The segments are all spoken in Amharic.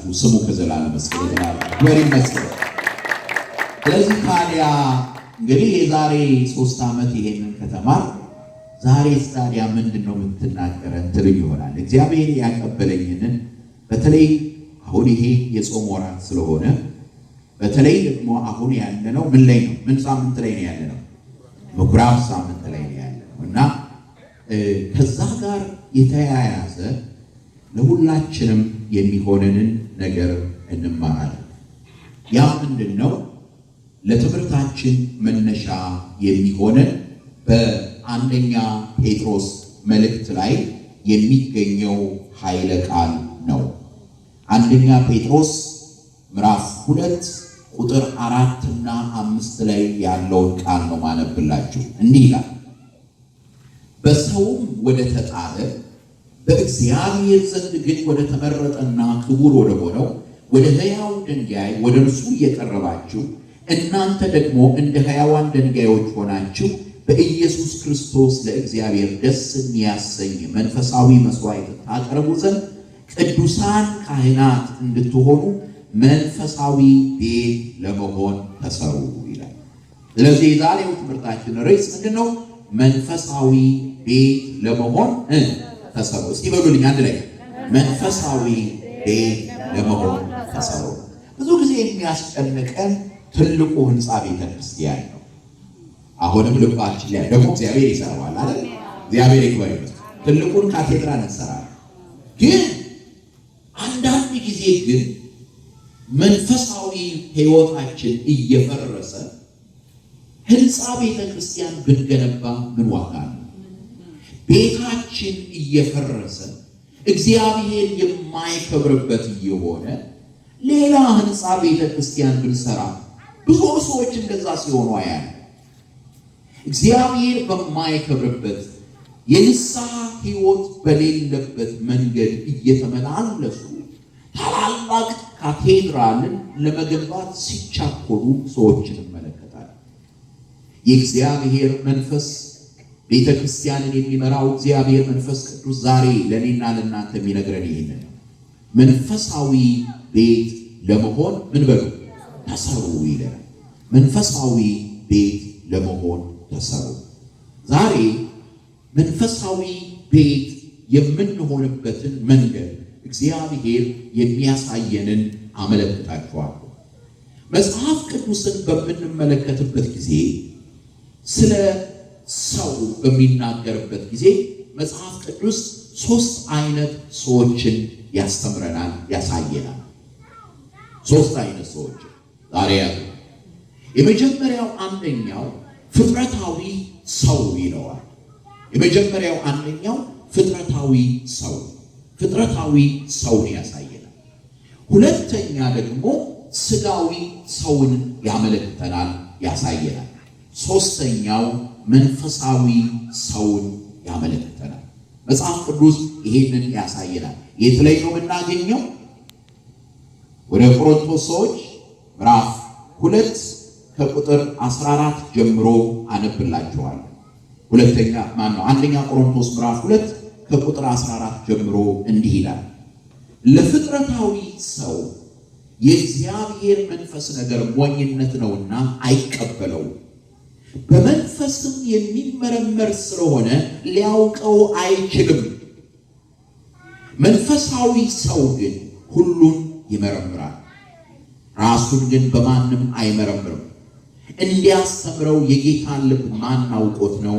ይድረሳችሁ። ስሙ ከዘላለም እስከ ዘላለም ይመስገን። ስለዚህ ታዲያ እንግዲህ የዛሬ 3 ዓመት ይሄንን ከተማር ዛሬ ታዲያ ምንድነው የምትናገረን ትልኝ ይሆናል። እግዚአብሔር ያቀበለኝንን በተለይ አሁን ይሄ የጾም ወራት ስለሆነ በተለይ ደግሞ አሁን ያለነው ምን ላይ ነው? ምን ሳምንት ላይ ነው ያለነው? ምኩራብ ሳምንት ላይ ነው ያለነው እና ከዛ ጋር የተያያዘ ለሁላችንም የሚሆነንን ነገር እንማራለን። ያ ምንድነው? ለትምህርታችን መነሻ የሚሆነን በአንደኛ ጴጥሮስ መልእክት ላይ የሚገኘው ኃይለ ቃል ነው። አንደኛ ጴጥሮስ ምዕራፍ 2 ቁጥር 4 እና 5 ላይ ያለውን ቃል ነው ማነብላችሁ። እንዲህ ይላል፣ በሰውም ወደ ተጣለ በእግዚአብሔር ዘንድ ግን ወደ ተመረጠና ክቡር ወደ ሆነው ወደ ሕያው ድንጋይ ወደ እርሱ እየቀረባችሁ እናንተ ደግሞ እንደ ሕያዋን ድንጋዮች ሆናችሁ በኢየሱስ ክርስቶስ ለእግዚአብሔር ደስ የሚያሰኝ መንፈሳዊ መስዋዕት ታቀርቡ ዘንድ ቅዱሳን ካህናት እንድትሆኑ መንፈሳዊ ቤት ለመሆን ተሰሩ ይላል። ስለዚህ የዛሬው ትምህርታችን ርዕስ ምንድነው? መንፈሳዊ ቤት ለመሆን ተሰሩ። እስቲ በሉልኝ አንድ ላይ መንፈሳዊ ቤት ለመሆን ተሰሩ። ብዙ ጊዜ የሚያስጨንቀን ትልቁ ህንፃ ቤተ ክርስቲያን ነው። አሁንም ልባችን ላይ ደግሞ እግዚአብሔር ይሰራዋል አይደል? እግዚአብሔር ይክበር። ትልቁን ካቴድራል እንሰራለን። ግን አንዳንድ ጊዜ ግን መንፈሳዊ ህይወታችን እየፈረሰ ህንፃ ቤተ ክርስቲያን ብንገነባ ምን ዋጋ ነው? ቤታችን እየፈረሰ እግዚአብሔር የማይከብርበት እየሆነ ሌላ ህንፃ ቤተ ክርስቲያን ብንሰራ ብዙ ሰዎች እንደዛ ሲሆኑ አያለ። እግዚአብሔር በማይከብርበት የንስሐ ህይወት በሌለበት መንገድ እየተመላለሱ ታላላቅ ካቴድራልን ለመገንባት ሲቻኮሉ ሰዎችን እንመለከታለን። የእግዚአብሔር መንፈስ ቤተ ክርስቲያንን የሚመራው እግዚአብሔር መንፈስ ቅዱስ ዛሬ ለእኔና ለእናንተ የሚነግረን ይህንን ነው። መንፈሳዊ ቤት ለመሆን ምን በሉ ተሰሩ ይላል። መንፈሳዊ ቤት ለመሆን ተሰሩ። ዛሬ መንፈሳዊ ቤት የምንሆንበትን መንገድ እግዚአብሔር የሚያሳየንን አመለክታችኋለሁ። መጽሐፍ ቅዱስን በምንመለከትበት ጊዜ ስለ ሰው በሚናገርበት ጊዜ መጽሐፍ ቅዱስ 3 አይነት ሰዎችን ያስተምረናል፣ ያሳየናል። 3 አይነት ሰዎች ዛሬ ያሉ። የመጀመሪያው አንደኛው ፍጥረታዊ ሰው ይለዋል። የመጀመሪያው አንደኛው ፍጥረታዊ ሰው ሰውን ያሳየናል። ሁለተኛ ደግሞ ስጋዊ ሰውን ያመለክተናል፣ ያሳየናል። ሶስተኛው መንፈሳዊ ሰውን ያመለክተናል። መጽሐፍ ቅዱስ ይሄንን ያሳየናል። የት ላይ ነው የምናገኘው? ወደ ቆሮንቶስ ሰዎች ምዕራፍ 2 ከቁጥር 14 ጀምሮ አነብላችኋለሁ። አንደኛ ቆሮንቶስ ምዕራፍ 2 ከቁጥር 14 ጀምሮ እንዲህ ይላል፣ ለፍጥረታዊ ሰው የእግዚአብሔር መንፈስ ነገር ሞኝነት ነውና አይቀበለውም፣ በመንፈስም የሚመረመር ስለሆነ ሊያውቀው አይችልም። መንፈሳዊ ሰው ግን ሁሉን ይመረምራል፣ ራሱን ግን በማንም አይመረምርም። እንዲያስተምረው የጌታን ልብ ማን አውቆት ነው?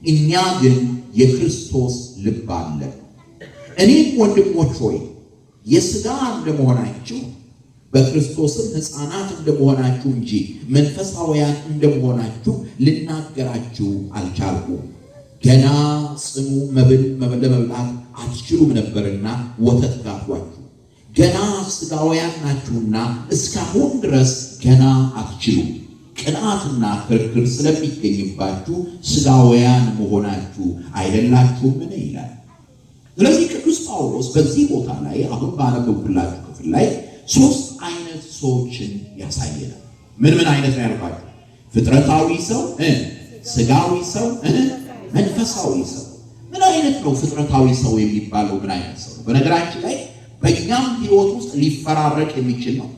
እኛ ግን የክርስቶስ ልብ አለን። እኔም ወንድሞች ሆይ የሥጋ እንደመሆናችሁ በክርስቶስም ሕፃናት እንደመሆናችሁ እንጂ መንፈሳውያን እንደመሆናችሁ ልናገራችሁ አልቻልኩም። ገና ጽኑ መብል ለመብላት አትችሉም ነበርና ወተት ጋትኋችሁ። ገና ሥጋውያን ናችሁና እስካሁን ድረስ ገና አትችሉም። ቅንዓትና ክርክር ስለሚገኝባችሁ ሥጋውያን መሆናችሁ አይደላችሁምን ይላል። ስለዚህ ቅዱስ ጳውሎስ በዚህ ቦታ ላይ አሁን ባነበብኩላችሁ ክፍል ላይ 3 አይነት ሰዎችን ያሳየናል። ምን አይነት ነው ያልኳችሁ? ፍጥረታዊ ሰው፣ ሥጋዊ ሰው፣ መንፈሳዊ ሰው። ምን አይነት ነው ፍጥረታዊ ሰው የሚባለው? ምን አይነት ሰው? በነገራችን ላይ በእኛም ህይወት ውስጥ ሊፈራረቅ የሚችል ነው።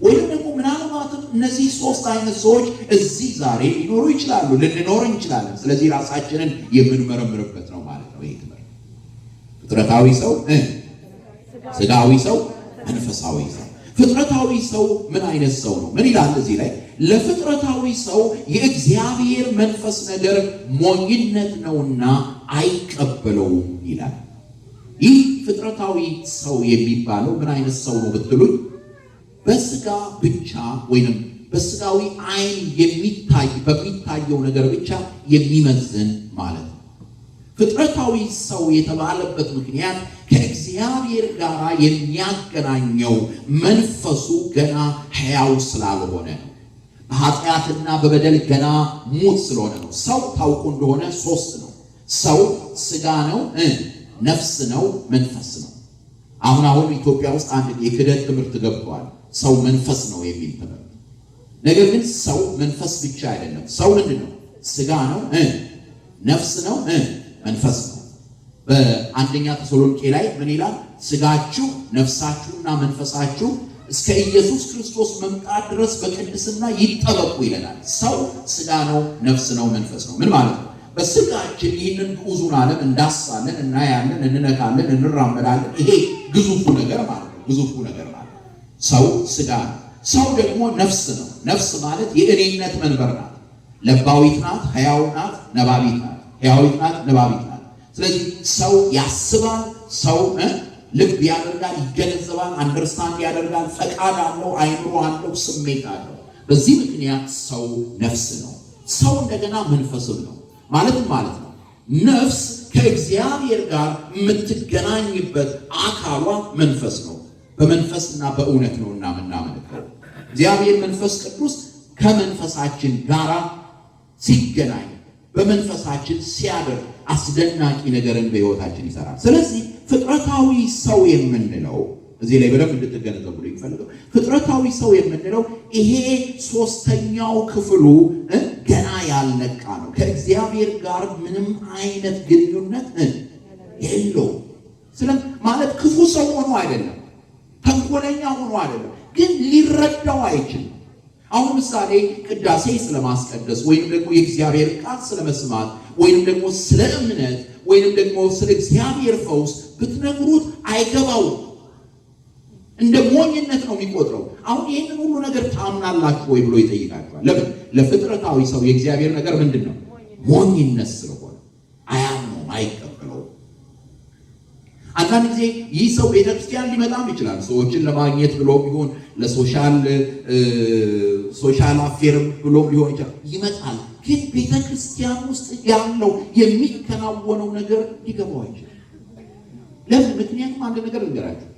ወይም ደግሞ ምናልባትም እነዚህ ሶስት አይነት ሰዎች እዚህ ዛሬ ሊኖሩ ይችላሉ፣ ልንኖር እንችላለን። ስለዚህ ራሳችንን የምንመረምርበት ነው ማለት ነው ይሄ ትምህርት። ፍጥረታዊ ሰው፣ ስጋዊ ሰው፣ መንፈሳዊ ሰው። ፍጥረታዊ ሰው ምን አይነት ሰው ነው? ምን ይላል እዚህ ላይ? ለፍጥረታዊ ሰው የእግዚአብሔር መንፈስ ነገር ሞኝነት ነውና አይቀበለውም ይላል። ይህ ፍጥረታዊ ሰው የሚባለው ምን አይነት ሰው ነው ብትሉኝ፣ በስጋ ብቻ ወይንም በስጋዊ አይን በሚታየው ነገር ብቻ የሚመዝን ማለት ነው። ፍጥረታዊ ሰው የተባለበት ምክንያት ከእግዚአብሔር ጋር የሚያገናኘው መንፈሱ ገና ሕያው ስላልሆነ ነው። በኃጢአትና በበደል ገና ሙት ስለሆነ ነው። ሰው ታውቁ እንደሆነ ሶስት ነው። ሰው ስጋ ነው፣ ነፍስ ነው፣ መንፈስ ነው። አሁን ኢትዮጵያ ውስጥ አንድ የክህደት ትምህርት ገብቷል። ሰው መንፈስ ነው የሚል ትምህርት። ነገር ግን ሰው መንፈስ ብቻ አይደለም። ሰው ምንድን ነው? ስጋ ነው፣ ነፍስ ነው፣ መንፈስ ነው። በአንደኛ ተሰሎንቄ ላይ ምን ይላል? ስጋችሁ ነፍሳችሁና መንፈሳችሁ እስከ ኢየሱስ ክርስቶስ መምጣት ድረስ በቅድስና ይጠበቁ ይለናል። ሰው ስጋ ነው፣ ነፍስ ነው፣ መንፈስ ነው። ምን ማለት ነው? በስጋችን ይህንን ግዑዙን ዓለም እንዳሳለን፣ እናያለን፣ እንነካለን፣ እንራመዳለን። ይሄ ግዙፉ ነገር ማለት ነው። ግዙፉ ነገር ማለት ሰው ስጋ ነው። ሰው ደግሞ ነፍስ ነው። ነፍስ ማለት የእኔነት መንበር ናት። ለባዊት ናት፣ ሕያው ናት፣ ነባቢት ናት። ሕያዊት ናት፣ ነባቢት ናት። ስለዚህ ሰው ያስባል፣ ሰው ልብ ያደርጋል፣ ይገነዘባል፣ አንደርስታንድ ያደርጋል፣ ፈቃድ አለው፣ አይምሮ አለው፣ ስሜት አለው። በዚህ ምክንያት ሰው ነፍስ ነው። ሰው እንደገና መንፈስም ነው። ማለት ነው ነፍስ ከእግዚአብሔር ጋር የምትገናኝበት አካሏ መንፈስ ነው። በመንፈስና በእውነት ነውና ምናመልከው። እግዚአብሔር መንፈስ ቅዱስ ከመንፈሳችን ጋር ሲገናኝ በመንፈሳችን ሲያደርግ አስደናቂ ነገርን በሕይወታችን ይሰራል። ስለዚህ ፍጥረታዊ ሰው የምንለው እዚህ ላይ በደንብ እንድትገነዘቡ ይፈልጋል። ፍጥረታዊ ሰው የምንለው ይሄ ሶስተኛው ክፍሉ ገና ያልነቃ ነው። ከእግዚአብሔር ጋር ምንም አይነት ግንኙነት የለው። ማለት ክፉ ሰው ሆኖ አይደለም፣ ተንኮለኛ ሆኖ አይደለም፣ ግን ሊረዳው አይችልም። አሁን ምሳሌ ቅዳሴ ስለማስቀደስ ወይም ደግሞ የእግዚአብሔር ቃል ስለመስማት ወይም ደግሞ ስለ እምነት ወይም ደግሞ ስለ እግዚአብሔር ፈውስ ብትነግሩት አይገባውም። እንደ ሞኝነት ነው የሚቆጥረው። አሁን ይህንን ሁሉ ነገር ታምናላችሁ ወይ ብሎ ይጠይቃቸዋል። ለምን? ለፍጥረታዊ ሰው የእግዚአብሔር ነገር ምንድን ነው? ሞኝነት ስለሆነ አያምነውም፣ አይቀበለውም። አንዳንድ ጊዜ ይህ ሰው ቤተክርስቲያን ሊመጣም ይችላል። ሰዎችን ለማግኘት ብሎ ቢሆን ለሶሻል አፌርም ብሎ ሊሆን ይችላል፣ ይመጣል። ግን ቤተክርስቲያን ውስጥ ያለው የሚከናወነው ነገር ሊገባው አይችልም። ለምን? ምክንያቱም አንድ ነገር ልንገራችሁ።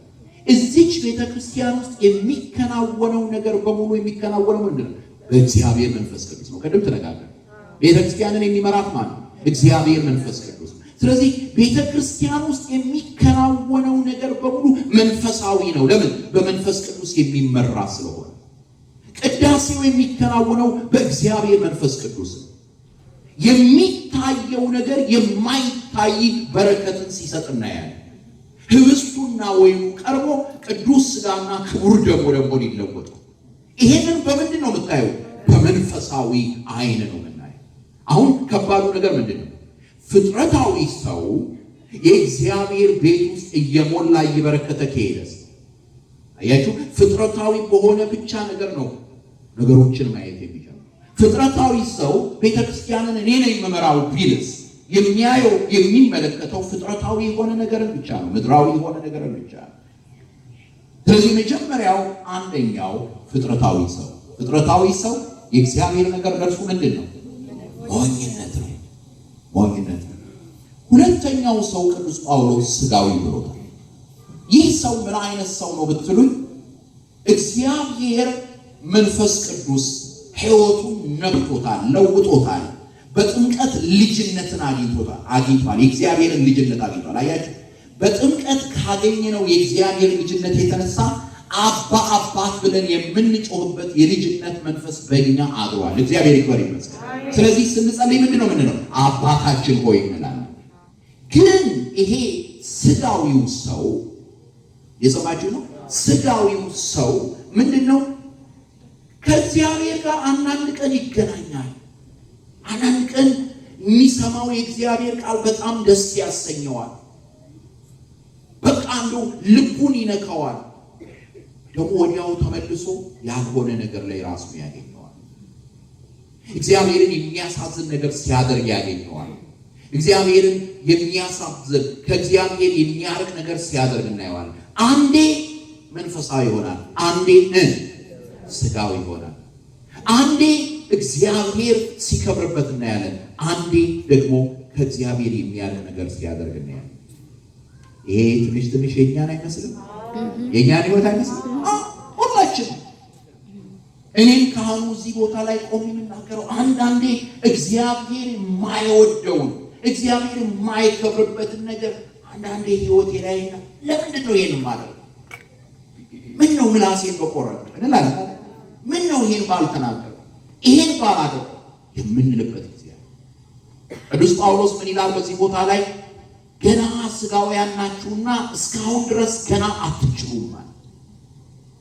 እዚች ቤተክርስቲያን ውስጥ የሚከናወነው ነገር በሙሉ የሚከናወነው ምንድን ነው? በእግዚአብሔር መንፈስ ቅዱስ ነው። ቀደም ተነጋገርን። ቤተክርስቲያንን የሚመራት ማለት ነው እግዚአብሔር መንፈስ ቅዱስ። ስለዚህ ቤተክርስቲያን ውስጥ የሚከናወነው ነገር በሙሉ መንፈሳዊ ነው። ለምን? በመንፈስ ቅዱስ የሚመራ ስለሆነ። ቅዳሴው የሚከናወነው በእግዚአብሔር መንፈስ ቅዱስ ነው። የሚታየው ነገር የማይታይ በረከትን ሲሰጥ እናያለን። ህብስቱና ወይኑ ቀርቦ ቅዱስ ሥጋና ክቡር ደሙ ደግሞ ሊለወጥ። ይሄንን በምንድን ነው የምታየው? በመንፈሳዊ አይን ነው የምናየው። አሁን ከባዱ ነገር ምንድን ነው? ፍጥረታዊ ሰው የእግዚአብሔር ቤት ውስጥ እየሞላ እየበረከተ ከሄደስ፣ አያችሁ፣ ፍጥረታዊ በሆነ ብቻ ነገር ነው ነገሮችን ማየት የሚችለው። ፍጥረታዊ ሰው ቤተክርስቲያንን እኔ ነኝ የምመራው ቢልስ የሚያየው የሚመለከተው ፍጥረታዊ የሆነ ነገርን ብቻ ነው፣ ምድራዊ የሆነ ነገርን ብቻ ነው። ስለዚህ መጀመሪያው አንደኛው ፍጥረታዊ ሰው የእግዚአብሔር ነገር ለእርሱ ምንድን ነው? ሞኝነት ነው። ሁለተኛው ሰው ቅዱስ ጳውሎስ ስጋዊ ብሎታል። ይህ ሰው ምን አይነት ሰው ነው ብትሉኝ፣ እግዚአብሔር መንፈስ ቅዱስ ሕይወቱን ነክቶታል፣ ለውጦታል። በጥምቀት ልጅነትን አግኝቷል። የእግዚአብሔርን ልጅነት አግኝቷል። አያችሁ፣ በጥምቀት ካገኘነው የእግዚአብሔር ልጅነት የተነሳ አባ አባት ብለን የምንጮህበት የልጅነት መንፈስ በእኛ አድሯል። እግዚአብሔር ይክበር ይመስገን። ስለዚህ ስንጸልይ ምንድን ነው የምንለው? አባታችን ሆይ እንላለን። ግን ይሄ ስጋዊው ሰው የሰማችሁ ነው። ስጋዊው ሰው ምንድነው? ከእግዚአብሔር ጋር አንዳንድ ቀን ይገናኛል። አንዳንድ ቀን የሚሰማው የእግዚአብሔር ቃል በጣም ደስ ያሰኘዋል። በቃ እንደው ልቡን ይነካዋል። ደግሞ ወዲያው ተመልሶ ያልሆነ ነገር ላይ ራሱን ያገኘዋል። እግዚአብሔርን የሚያሳዝን ነገር ሲያደርግ ያገኘዋል። እግዚአብሔርን የሚያሳዝን ከእግዚአብሔር የሚያርቅ ነገር ሲያደርግ እናየዋል። አንዴ መንፈሳዊ ይሆናል፣ አንዴ ስጋዊ ይሆናል። አንዴ እግዚአብሔር ሲከብርበት እናያለን፣ አንዴ ደግሞ ከእግዚአብሔር የሚያርቅ ነገር ሲያደርግ እናያለን። ይሄ ትንሽ የኛን አይመስልም? የኛን ህይወት አይመስልም? ሁላችን እኔም ካህኑ እዚህ ቦታ ላይ ቆሜ የምናገረው አንዳንዴ እግዚአብሔር የማይወደውን እግዚአብሔር የማይከብርበትን ነገር አንዳንዴ ህይወቴ ላይ ለምንድን ነው ይሄን ማለት? ምን ነው ምላሴን በቆረጠ እንላለን። ምን ነው ይሄን ባልተናገረ ይሄን ባላደረገ የምንልበት ጊዜ ቅዱስ ጳውሎስ ምን ይላል በዚህ ቦታ ላይ? ገና ስጋውያን ናችሁና እስካሁን ድረስ ገና አትችሉም ማለት።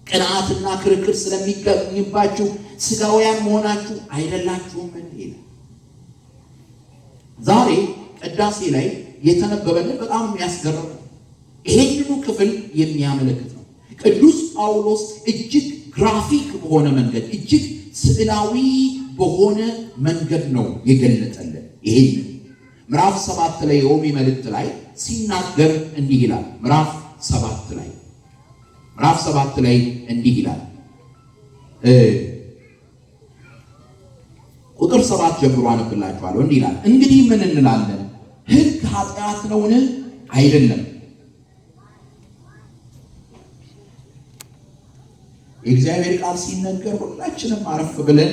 ቅንዓትና ክርክር ስለሚገኝባችሁ ስጋውያን መሆናችሁ አይደላችሁም ይላል። ዛሬ ቅዳሴ ላይ የተነበበልን በጣም የሚያስገርም ይሄንኑ ክፍል የሚያመለክት ነው። ቅዱስ ጳውሎስ እጅግ ግራፊክ በሆነ መንገድ እጅግ ስዕላዊ በሆነ መንገድ ነው የገለጸልን። ይሄን ምዕራፍ 7 ላይ ሮሜ መልእክት ላይ ሲናገር እንዲህ ይላል። ምዕራፍ 7 ላይ እንዲህ ይላል። ቁጥር 7 ጀምሮ አነብላችኋለሁ። እንዲህ ይላል፣ እንግዲህ ምን እንላለን? ሕግ ኃጢአት ነውን? አይደለም። የእግዚአብሔር ቃል ሲነገር ሁላችንም አረፍ ብለን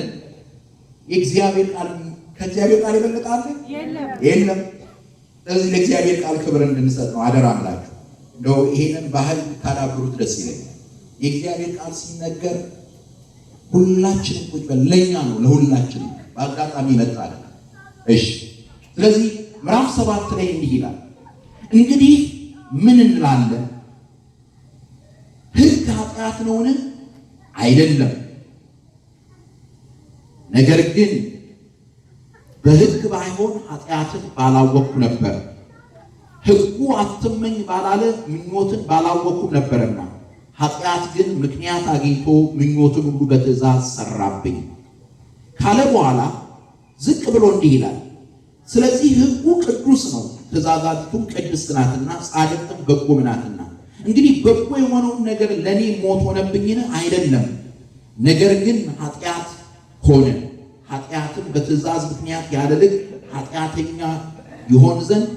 የእግዚአብሔር ቃል ከእግዚአብሔር ቃል ይበልጣል? የለም። ስለዚህ ለእግዚአብሔር ቃል ክብር እንድንሰጥ ነው አደራ አምላችሁ። እንደው ይሄንን ባህል ታዳብሩት ደስ ይለኛል። የእግዚአብሔር ቃል ሲነገር ሁላችንም ቁጭ ብለን ለኛ ነው ለሁላችንም በአጋጣሚ ይመጣል። እሺ፣ ስለዚህ ምዕራፍ 7 ላይ እንዲህ ይላል፣ እንግዲህ ምን እንላለን? ሕግ ኃጢአት ነውን? አይደለም። ነገር ግን በሕግ ባይሆን ኃጢአትን ባላወቅኩ ነበር፣ ሕጉ አትመኝ ባላለ ምኞትን ባላወቅኩ ነበርና፣ ኃጢአት ግን ምክንያት አግኝቶ ምኞትን ሁሉ በትእዛዝ ሰራብኝ ካለ በኋላ ዝቅ ብሎ እንዲህ ይላል፣ ስለዚህ ሕጉ ቅዱስ ነው፣ ትእዛዛቱም ቅድስት ናትና ጻድቅም በጎም ናትና፣ እንግዲህ በጎ የሆነውን ነገር ለኔ ሞት ሆነብኝን? አይደለም። ነገር ግን ኃጢአት ሆነ፣ ኃጢአትም በትእዛዝ ምክንያት ያለ ልክ ኃጢአተኛ ይሆን ዘንድ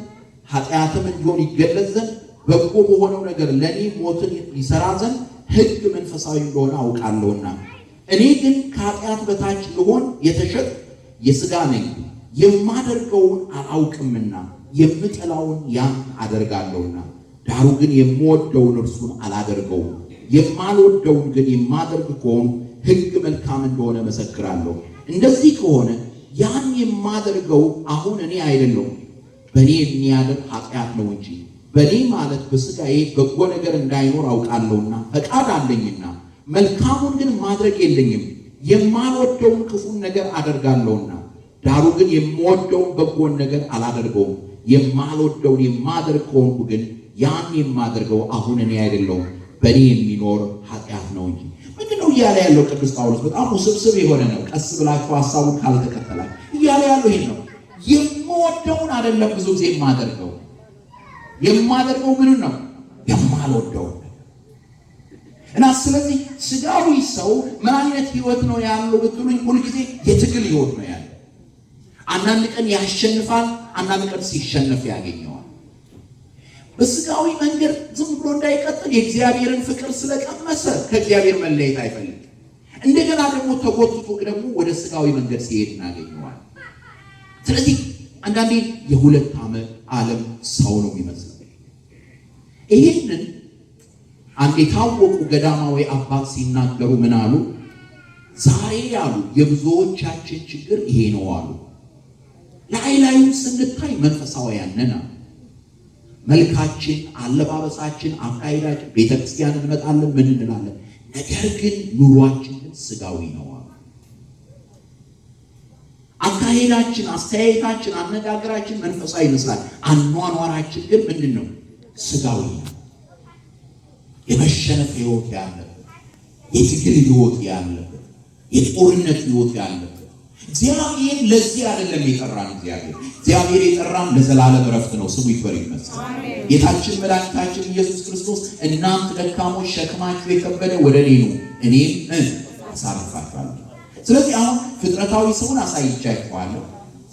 ኃጢአትም እንዲሆን ይገለጽ ዘንድ በጎ በሆነው ነገር ለኔ ሞትን ይሰራ ዘንድ ሕግ መንፈሳዊ እንደሆነ አውቃለሁና፣ እኔ ግን ከኃጢአት በታች ልሆን የተሸጥኩ የሥጋ ነኝ፣ የማደርገውን አላውቅምና የምጠላውን ያን አደርጋለሁና፣ ዳሩ ግን የምወደውን እርሱን አላደርገውም፣ የማልወደውን ግን የማደርግ ከሆነ ሕግ መልካም እንደሆነ መሰክራለሁ። እንደዚህ ከሆነ ያን የማደርገው አሁን እኔ አይደለሁም፣ በእኔ የሚያደርግ ኃጢአት ነው እንጂ በእኔ ማለት በሥጋዬ በጎ ነገር እንዳይኖር አውቃለሁና ፈቃድ አለኝና መልካሙን ግን ማድረግ የለኝም። የማልወደውን ክፉን ነገር አደርጋለሁና ዳሩ ግን የምወደውን በጎን ነገር አላደርገውም። የማልወደውን የማደርግ ከሆንኩ ግን ያን የማደርገው አሁን እኔ አይደለሁም፣ በእኔ የሚኖር ኃጢአት ነው እንጂ። ምንድነው እያለ ያለው ቅዱስ ጳውሎስ? በጣም ውስብስብ የሆነ ነው። ቀስ ብላችሁ ሐሳቡን ካልተከተላችሁ እያለ ያለው ይሄን ነው። የምወደውን አይደለም ብዙ ጊዜ የማደርገው ምን ነው? የማልወደውን። እና ስለዚህ ስጋዊ ሰው ምን አይነት ህይወት ነው ያለው ብትሉኝ፣ ሁልጊዜ የትግል ህይወት ነው ያለው። አንዳንድ ቀን ያሸንፋል፣ አንዳንድ ቀን ሲሸነፍ ያገኘዋል። በስጋዊ መንገድ ዝም ብሎ እንዳይቀጥል የእግዚአብሔርን ፍቅር ስለቀመሰ ከእግዚአብሔር መለየት አይፈልግም። እንደገና ደግሞ ተጎትቶ ደግሞ ወደ ስጋዊ መንገድ ሲሄድ እናገኘዋል። ስለዚህ አንዳንዴ የሁለት ዓለም ሰው ነው የሚመስለው። ይህንን አንድ የታወቁ ገዳማዊ አባት ሲናገሩ ምን አሉ? ዛሬ ያሉ የብዙዎቻችን ችግር ይሄ ነው አሉ። ላይ ላዩን ስንታይ መንፈሳውያን ነን፣ መልካችን፣ አለባበሳችን፣ አካሄዳችን ቤተክርስቲያን እንመጣለን ምን እንላለን። ነገር ግን ኑሯችን ስጋዊ ነው። አካሄዳችን፣ አስተያየታችን፣ አነጋገራችን መንፈሳዊ ይመስላል። አኗኗራችን ግን ምንድነው? ስጋዊ ነው። የመሸነፍ ህይወት ያለበት፣ የትግል ህይወት ያለበት፣ የጦርነት ህይወት ያለበት። እግዚአብሔር ለዚህ አይደለም የጠራን። እግዚአብሔር የጠራን ለዘላለም ዕረፍት ነው። ስሙ ይክበር ይመስገን። ጌታችን መድኃኒታችን ኢየሱስ ክርስቶስ እናንተ ደካሞች ሸክማችሁ የከበደ ወደ እኔ ኑ እኔም አሳርፋችኋለሁ። ስለዚህ አሁን ፍጥረታዊ ሰውን አሳይቻችኋለሁ፣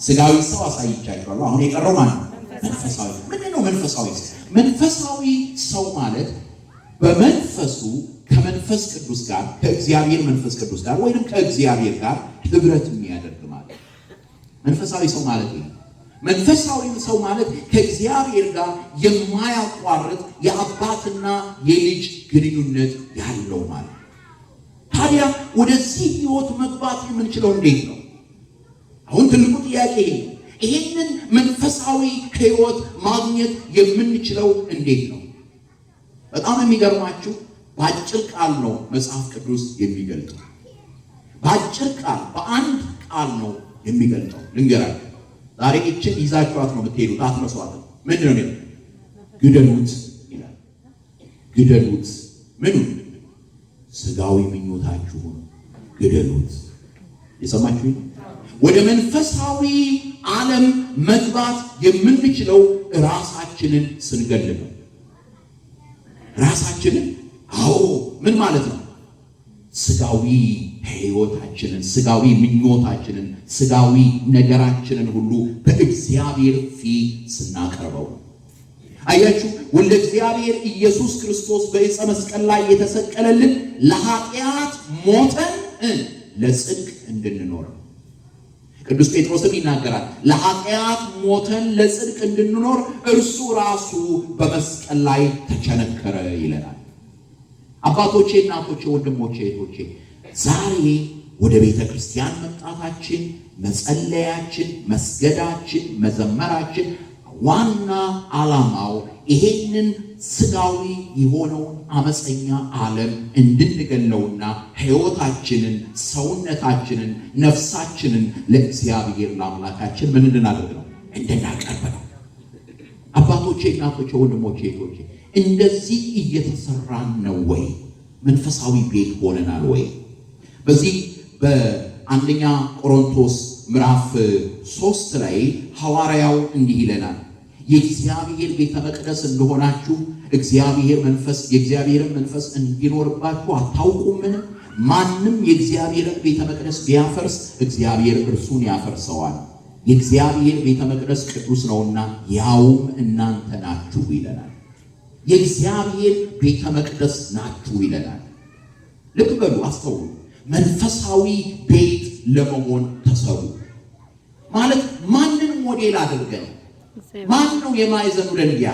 ስጋዊ ሰው አሳይቻችኋለሁ። አሁን የቀረው ማለት መንፈሳዊ። ምንድነው መንፈሳዊ ሰው? መንፈሳዊ ሰው ማለት በመንፈሱ ከመንፈስ ቅዱስ ጋር ከእግዚአብሔር መንፈስ ቅዱስ ጋር ወይንም ከእግዚአብሔር ጋር ህብረት የሚያደርግ ማለት መንፈሳዊ ሰው ማለት ነው። መንፈሳዊ ሰው ማለት ከእግዚአብሔር ጋር የማያቋርጥ የአባትና የልጅ ግንኙነት ያለው ማለት። ታዲያ ወደዚህ ህይወት መግባት የምንችለው እንዴት ነው? አሁን ትልቁ ጥያቄ ይሄ ነው። ይሄንን መንፈሳዊ ህይወት ማግኘት የምንችለው እንዴት ነው? በጣም የሚገርማችሁ በአጭር ቃል ነው መጽሐፍ ቅዱስ የሚገልጠው። በአጭር ቃል በአንድ ቃል ነው የሚገልጠው። ልንገራችሁ፣ ዛሬ እችን ይዛችኋት ነው የምትሄዱት፣ አትረሷትም። ምንድን ነው? ግደሉት ይላል። ግደሉት። ምኑ? ስጋዊ ምኞታችሁን ግደሉት። የሰማችሁ? ወደ መንፈሳዊ ዓለም መግባት የምንችለው ራሳችንን ስንገል ነው። ራሳችንን ምን ማለት ነው? ስጋዊ ህይወታችንን፣ ስጋዊ ምኞታችንን፣ ስጋዊ ነገራችንን ሁሉ በእግዚአብሔር ፊት ስናቀርበው ነው። አያችሁ፣ ወልደ እግዚአብሔር ኢየሱስ ክርስቶስ በዕፀ መስቀል ላይ የተሰቀለልን ለኃጢአት ሞተን ለጽድቅ እንድንኖር። ቅዱስ ጴጥሮስም ይናገራል፣ ለኃጢአት ሞተን ለጽድቅ እንድንኖር እርሱ ራሱ በመስቀል ላይ ተቸነከረ ይለናል። አባቶቼ፣ እናቶቼ፣ ወንድሞቼ፣ እህቶቼ ዛሬ ወደ ቤተ ክርስቲያን መምጣታችን፣ መጸለያችን፣ መስገዳችን፣ መዘመራችን ዋና ዓላማው ይሄንን ስጋዊ የሆነውን አመፀኛ ዓለም እንድንገለውና ሕይወታችንን፣ ሰውነታችንን፣ ነፍሳችንን ለእግዚአብሔር ለአምላካችን ምን እንድናደርግ ነው? እንድናቀርብ ነው። አባቶቼ፣ እናቶቼ፣ ወንድሞቼ፣ እህቶቼ እንደዚህ እየተሰራን ነው ወይ? መንፈሳዊ ቤት ሆነናል ወይ? በዚህ በአንደኛ ቆሮንቶስ ምዕራፍ 3 ላይ ሐዋርያው እንዲህ ይለናል፣ የእግዚአብሔር ቤተ መቅደስ እንደሆናችሁ የእግዚአብሔርን መንፈስ እንዲኖርባችሁ አታውቁምን? ማንም የእግዚአብሔርን ቤተ መቅደስ ቢያፈርስ እግዚአብሔር እርሱን ያፈርሰዋል። የእግዚአብሔር ቤተ መቅደስ ቅዱስ ነውና ያውም እናንተ ናችሁ ይለናል። የእግዚአብሔር ቤተ መቅደስ ናችሁ ይለናል። ልብ በሉ፣ አስተውሉ። መንፈሳዊ ቤት ለመሆን ተሰሩ ማለት ማንን ሞዴል አድርገን? ማን ነው የማዕዘኑ ደንጊያ?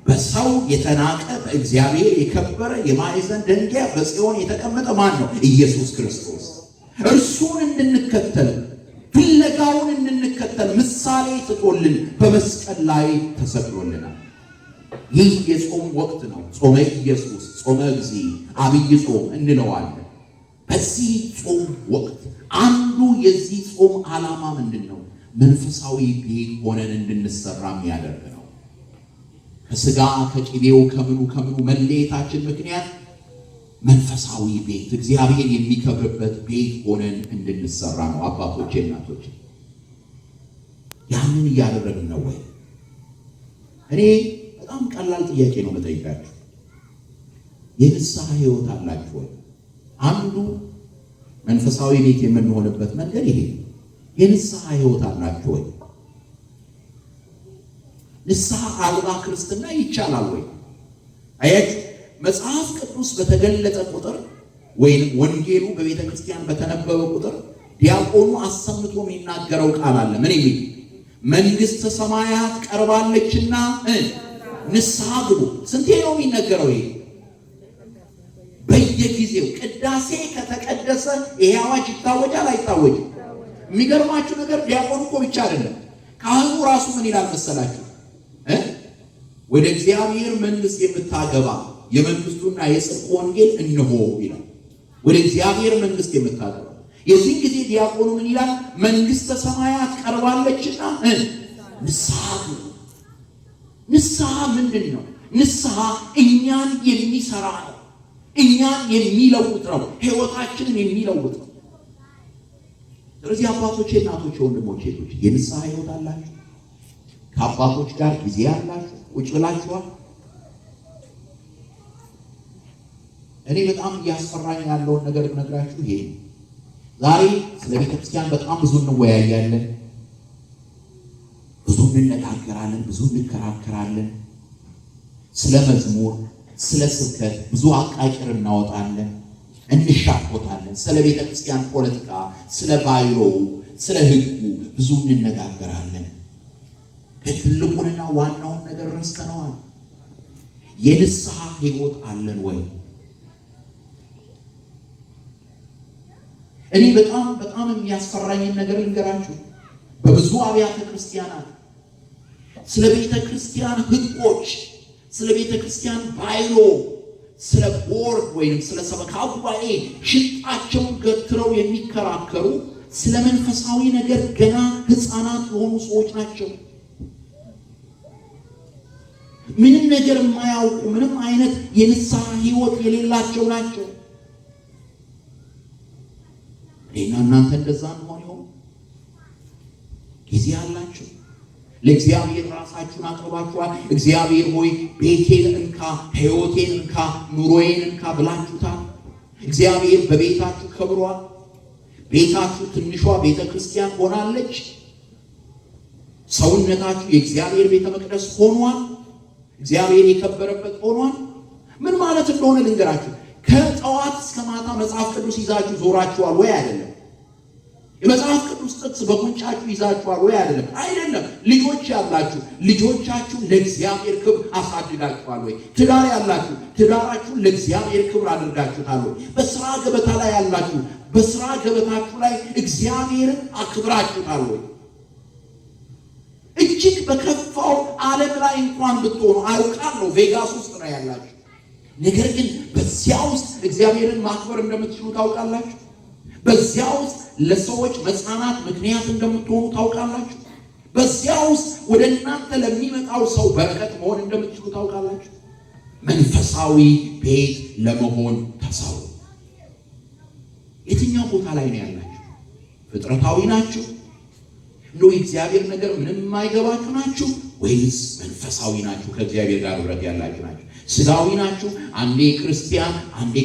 በሰው የተናቀ በእግዚአብሔር የከበረ የማዕዘን ደንጊያ በጽዮን የተቀመጠ ማን ነው? ኢየሱስ ክርስቶስ። እርሱን እንድንከተል ፍለጋውን እንድንከተል ምሳሌ ጥቶልን በመስቀል ላይ ተሰቅሎልናል። ይህ የጾም ወቅት ነው። ጾመ ኢየሱስ፣ ጾመ እግዚእ፣ አብይ ጾም እንለዋለን። በዚህ ጾም ወቅት አንዱ የዚህ ጾም ዓላማ ምንድን ነው? መንፈሳዊ ቤት ሆነን እንድንሰራ የሚያደርግ ነው። ከስጋ ከቅቤው ከምኑ መለየታችን ምክንያት መንፈሳዊ ቤት፣ እግዚአብሔር የሚከብርበት ቤት ሆነን እንድንሰራ ነው። አባቶቼ፣ እናቶቼ ያንን እያደረግን ነው ወይ? እኔ በጣም ቀላል ጥያቄ ነው መጠይቃችሁ። የንስሐ ህይወት አላችሁ ወይ? አንዱ መንፈሳዊ ቤት የምንሆንበት መንገድ ይሄ ነው። የንስሐ ህይወት አላችሁ ወይ? ንስሐ አልባ ክርስትና ይቻላል ወይ? አያችሁ፣ መጽሐፍ ቅዱስ በተገለጠ ቁጥር ወይም ወንጌሉ በቤተ ክርስቲያን በተነበበ ቁጥር ዲያቆኑ አሰምቶ የሚናገረው ቃል አለ። ምን የሚል? መንግሥተ ሰማያት ቀርባለችና ንስሐ ግቡ። ስንቴ ነው የሚነገረው ይሄ? በየጊዜው ቅዳሴ ከተቀደሰ ይሄ አዋጅ ይታወጃል አይታወጅም? የሚገርማችሁ ነገር ዲያቆኑ እኮ ብቻ አይደለም፣ ካህኑ ራሱ ምን ይላል መሰላችሁ? ወደ እግዚአብሔር መንግስት የምታገባ የመንግስቱና የጽድቅ ወንጌል እነሆ ይላል። ወደ እግዚአብሔር መንግስት የምታገባ የዚህ ጊዜ ዲያቆኑ ምን ይላል? መንግስተ ሰማያት ቀርባለችና ንስሐ ግቡ። ንስሐ ምንድን ነው? ንስሐ እኛን የሚሰራ ነው። እኛን የሚለውጥ ነው። ህይወታችንን የሚለውጥ ነው። ስለዚህ አባቶቼ፣ እናቶቼ፣ ወንድሞቼ፣ ሴቶች የንስሐ ህይወት አላችሁ? ከአባቶች ጋር ጊዜ አላችሁ? ቁጭ ብላችኋል? እኔ በጣም እያስፈራኝ ያለውን ነገር ብነግራችሁ ይሄ ዛሬ ስለ ቤተክርስቲያን በጣም ብዙ እንወያያለን፣ ብዙ እንነጋገራለን፣ ብዙ እንከራከራለን። ስለ መዝሙር፣ ስለ ስብከት ብዙ አቃቂር እናወጣለን፣ እንሻቆታለን። ስለ ቤተክርስቲያን ፖለቲካ፣ ስለ ባይሮ፣ ስለ ህጉ ብዙ እንነጋገራለን። ከትልቁንና ዋናውን ነገር ረስተነዋል። የንስሐ ህይወት አለን ወይ? እኔ በጣም የሚያስፈራኝን ነገር ልንገራችሁ። በብዙ አብያተ ክርስቲያናት ስለ ቤተ ክርስቲያን ህጎች፣ ስለ ቤተ ክርስቲያን ባይሎ፣ ስለ ቦርድ ወይም ስለ ሰበካ ጉባኤ ሽንጣቸውን ገትረው የሚከራከሩ ስለ መንፈሳዊ ነገር ገና ህፃናት የሆኑ ሰዎች ናቸው። ምንም ነገር የማያውቁ፣ ምንም አይነት የንስሐ ህይወት የሌላቸው ናቸው። እኔና እናንተ እንደዛ እንሆን ይሆን? ጊዜ አላችሁ? ለእግዚአብሔር ራሳችሁን አቅርባችኋል? እግዚአብሔር ሆይ ቤቴን እንካ፣ ህይወቴን እንካ፣ ኑሮዬን እንካ ብላችሁታል? እግዚአብሔር በቤታችሁ ከብሯል? ቤታችሁ ትንሿ ቤተ ክርስቲያን ሆናለች? ሰውነታችሁ የእግዚአብሔር ቤተ መቅደስ ሆኗል? እግዚአብሔር የከበረበት ሆኗል? ምን ማለት እንደሆነ ልንገራችሁ። ከጠዋት እስከ ማታ መጽሐፍ ቅዱስ ይዛችሁ ዞራችኋል ወይ? አይደለም። የመጽሐፍ ቅዱስ ጥቅስ በጉንጫችሁ ይዛችኋል ወይ? አይደለም። አይደለም። ልጆች ያላችሁ ልጆቻችሁን ለእግዚአብሔር ክብር አሳድጋችኋል ወይ? ትዳር ያላችሁ ትዳራችሁን ለእግዚአብሔር ክብር አድርጋችሁታል ወይ? በስራ ገበታ ላይ ያላችሁ በስራ ገበታችሁ ላይ እግዚአብሔርን አክብራችሁታል ወይ? እጅግ በከፋው ዓለም ላይ እንኳን ብትሆኑ አውቃለሁ፣ ቬጋስ ውስጥ ነው ያላችሁ። ነገር ግን በዚያ ውስጥ እግዚአብሔርን ማክበር እንደምትችሉ ታውቃላችሁ። በዚያ ውስጥ ለሰዎች መጽናናት ምክንያት እንደምትሆኑ ታውቃላችሁ። በዚያ ውስጥ ወደ እናንተ ለሚመጣው ሰው በረከት መሆን እንደምትችሉ ታውቃላችሁ። መንፈሳዊ ቤት ለመሆን ተሰሩ። የትኛው ቦታ ላይ ነው ያላችሁ? ፍጥረታዊ ናችሁ? እንደው የእግዚአብሔር ነገር ምንም የማይገባችሁ ናችሁ? ወይስ መንፈሳዊ ናችሁ? ከእግዚአብሔር ጋር ህብረት ያላችሁ ናችሁ? ስጋዊ ናችሁ? አንዴ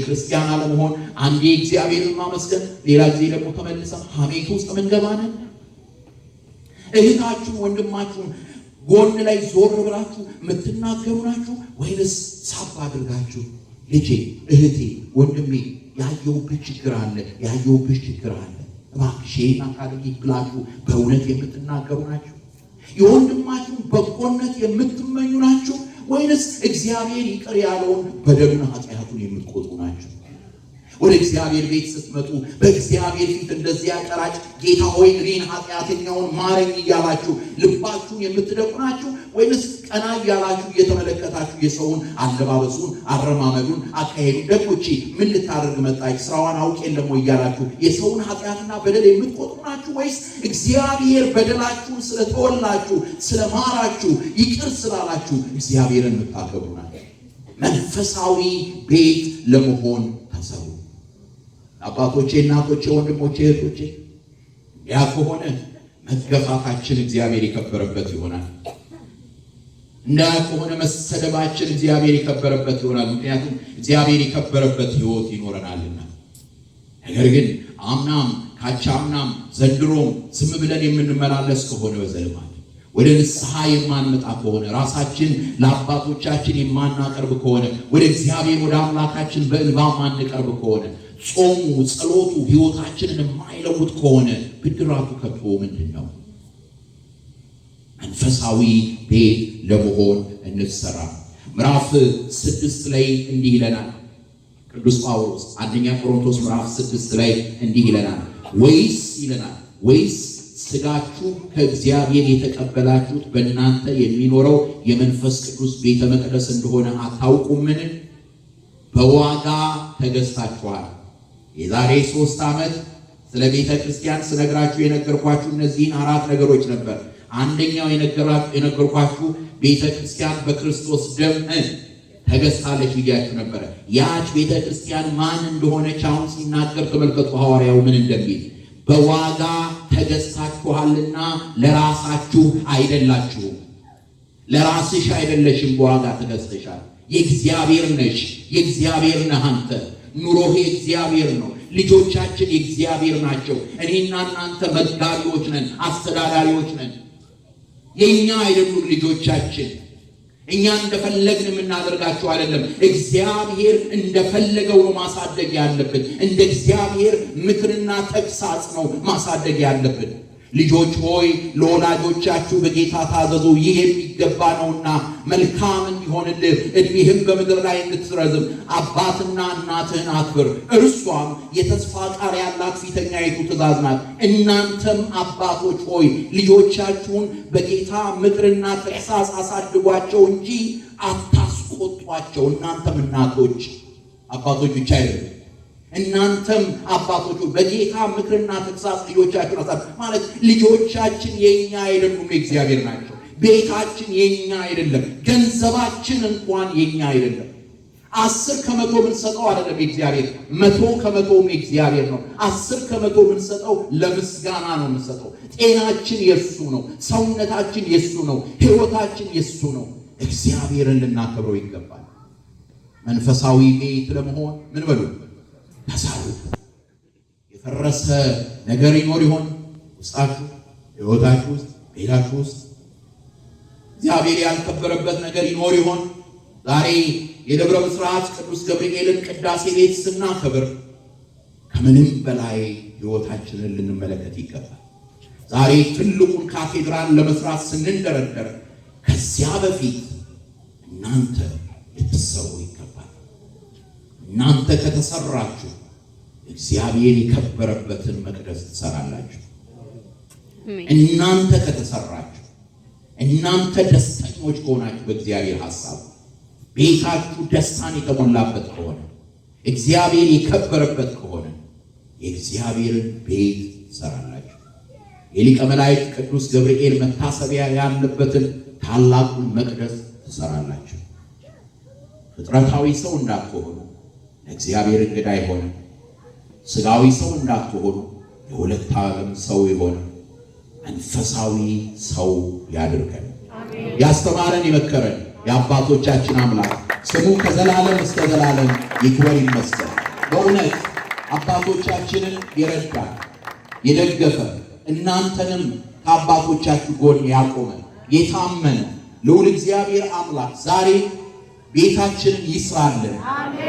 ክርስቲያን አለመሆን፣ አንዴ እግዚአብሔርን ማመስገን፣ ሌላ ጊዜ ደግሞ ተመልሰን ሐሜት ውስጥ ምንገባነን? እህታችሁን ወንድማችሁን ጎን ላይ ዞር ብላችሁ የምትናገሩ ናችሁ? ወይንስ ሳብ አድርጋችሁ ልጄ፣ እህቴ፣ ወንድሜ ያየሁብህ ችግር አለ እባክሽን አታድርጊ ብላችሁ በእውነት የምትናገሩ ናችሁ? የወንድማችሁን በጎነት የምትመኙ ናችሁ? ወይንስ እግዚአብሔር ይቅር ያለውን በደሉን ኃጢአቱን የምትቆጡ ናችሁ? ወደ እግዚአብሔር ቤት ስትመጡ በእግዚአብሔር ፊት እንደዚህ ያቀራጭ ጌታ ሆይ እኔን ኃጢአተኛውን ማረኝ እያላችሁ ልባችሁን የምትደቁ ናችሁ? ወይንስ ቀና እያላችሁ እየተመለከታችሁ የሰውን አለባበሱን፣ አረማመዱን፣ አካሄዱን ደጎቼ ምን ልታደርግ መጣች ስራዋን አውቅ የለም ወይ እያላችሁ የሰውን ኃጢአትና በደል የምትቆጥሩ ናችሁ? ወይስ እግዚአብሔር በደላችሁን ስለተወላችሁ፣ ስለማራችሁ፣ ይቅር ስላላችሁ እግዚአብሔርን የምታከብሩ ናችሁ? መንፈሳዊ ቤት ለመሆን ተሰሩ። አባቶቼ፣ እናቶቼ፣ ወንድሞቼ፣ እህቶቼ ያ ከሆነ መገፋታችን እግዚአብሔር የከበረበት ይሆናል። እንዳ ከሆነ መሰደባችን እግዚአብሔር የከበረበት ይሆናል። ምክንያቱም እግዚአብሔር የከበረበት ሕይወት ይኖረናልና። ነገር ግን አምናም ካቻምናም ዘንድሮም ዝም ብለን የምንመላለስ ከሆነ በዘልማድ ወደ ንስሐ የማንመጣ ከሆነ ራሳችን ለአባቶቻችን የማናቀርብ ከሆነ ወደ እግዚአብሔር ወደ አምላካችን በእንባ የማንቀርብ ከሆነ ጾሙ ጸሎቱ ሕይወታችንን የማይለውጥ ከሆነ ብድራቱ ከቶ ምንድን ነው? መንፈሳዊ ቤት ለመሆን እንሰራ። ምዕራፍ 6 ላይ እንዲህ ይለናል ቅዱስ ጳውሎስ። አንደኛ ቆሮንቶስ ምዕራፍ 6 ላይ እንዲህ ይለናል። ወይስ ስጋችሁ ከእግዚአብሔር የተቀበላችሁት በእናንተ የሚኖረው የመንፈስ ቅዱስ ቤተ መቅደስ እንደሆነ አታውቁምን? በዋጋ ተገዝታችኋል። የዛሬ 3 ዓመት ስለ ቤተ ክርስቲያን ስነግራችሁ የነገርኳችሁ እነዚህን 4 ነገሮች ነበር። አንደኛው የነገርኳችሁ ቤተ ክርስቲያን በክርስቶስ ደም ተገዝታለች ብያችሁ ነበር። ያች ቤተ ክርስቲያን ማን እንደሆነች አሁን ሲናገር ተመልከቱ ሐዋርያው ምን እንደሚል። በዋጋ ተገዝታችኋልና ለራሳችሁ አይደላችሁም። ለራስሽ አይደለሽም፣ በዋጋ ተገዝተሻል። የእግዚአብሔር ነሽ፣ የእግዚአብሔር ነህ አንተ። ኑሮህ የእግዚአብሔር ነው። ልጆቻችን የእግዚአብሔር ናቸው። እኔና እናንተ መጋቢዎች ነን፣ አስተዳዳሪዎች ነን። የኛ አይደሉም ልጆቻችን። እኛ እንደፈለግን የምናደርጋቸው አይደለም። እግዚአብሔር እንደፈለገው ነው ማሳደግ ያለብን። እንደ እግዚአብሔር ምክርና ተግሳጽ ነው ማሳደግ ያለብን። ልጆች ሆይ ለወላጆቻችሁ በጌታ ታዘዙ፣ ይህ የሚገባ ነውና፣ መልካም እንዲሆንልህ እድሜህም በምድር ላይ እንድትረዝም አባትና እናትህን አክብር፣ እርሷም የተስፋ ቃል ያላት ፊተኛይቱ ትእዛዝ ናት። እናንተም አባቶች ሆይ ልጆቻችሁን በጌታ ምክርና ተግሳጽ አሳድጓቸው እንጂ አታስቆጧቸው። እናንተም እናቶች፣ አባቶች ብቻ አይደለም፣ እናንተም አባቶች በጌታ ምክርና ተግሳጽ ልጆቻችሁን አሳድጉ ማለት ልጆቻችን የኛ አይደሉም፣ የእግዚአብሔር ናቸው። ቤታችን የኛ አይደለም፣ ገንዘባችን እንኳን የኛ አይደለም። 10% ብንሰጠው አይደለም የእግዚአብሔር፣ 100% የእግዚአብሔር ነው። 10% ብንሰጠው ለምስጋና ነው የምንሰጠው። ጤናችን የሱ ነው፣ ሰውነታችን የሱ ነው፣ ሕይወታችን የሱ ነው። እግዚአብሔርን ልናከብረው ይገባል። መንፈሳዊ ቤት ለመሆን ምን በሉ ተሳሉ። የፈረሰ ነገር ይኖር ይሆን ውስጣችሁ፣ ሕይወታችሁ ውስጥ፣ ቤታችሁ ውስጥ? እግዚአብሔር ያልከበረበት ነገር ይኖር ይሆን? ዛሬ የደብረ ብስራት ቅዱስ ገብርኤልን ቅዳሴ ቤት ስናከብር ከምንም በላይ ሕይወታችንን ልንመለከት ይገባል። ዛሬ ትልቁን ካቴድራል ለመስራት ስንደረደር ከዚያ በፊት እናንተ ልትሰሩ ይገባል። እናንተ ከተሰራችሁ እግዚአብሔር የከበረበትን መቅደስ ትሰራላችሁ። እናንተ ከተሰራችሁ፣ እናንተ ደስተኞች ከሆናችሁ በእግዚአብሔር ሐሳብ ቤታችሁ ደስታን የተሞላበት ከሆነ እግዚአብሔር የከበረበት ከሆነ የእግዚአብሔርን ቤት ትሰራላችሁ። የሊቀ መላእክት ቅዱስ ገብርኤል መታሰቢያ ያለበትን ታላቁን መቅደስ ትሰራላችሁ። ፍጥረታዊ ሰው እንዳትሆኑ፣ ለእግዚአብሔር እንግዳ የሆነ ስጋዊ ሰው እንዳትሆኑ፣ የሁለት ዓለም ሰው የሆነ መንፈሳዊ ሰው ያድርገን። ያስተማረን የመከረን የአባቶቻችን አምላክ ስሙ ከዘላለም እስከ ዘላለም ይክበር ይመስገን። በእውነት አባቶቻችንን የረዳ የደገፈ እናንተንም ከአባቶቻችሁ ጎን ያቆመ የታመነ ልዑል እግዚአብሔር አምላክ ዛሬ ቤታችንን ይስራልን፣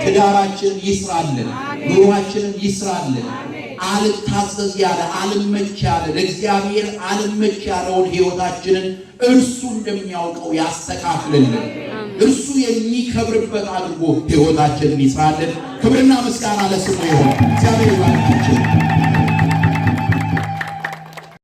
ትዳራችንን ይስራልን፣ ኑሯችንን ይስራልን። አልታዘዝ ያለ አልመች ያለ ለእግዚአብሔር አልመች ያለውን ሕይወታችንን እርሱ እንደሚያውቀው ያስተካክልልን። እርሱ የሚከብርበት አድርጎ ሕይወታችንን ይስራልን። ክብርና ምስጋና ለስሙ ይሁን። እግዚአብሔር ይባርካችሁ።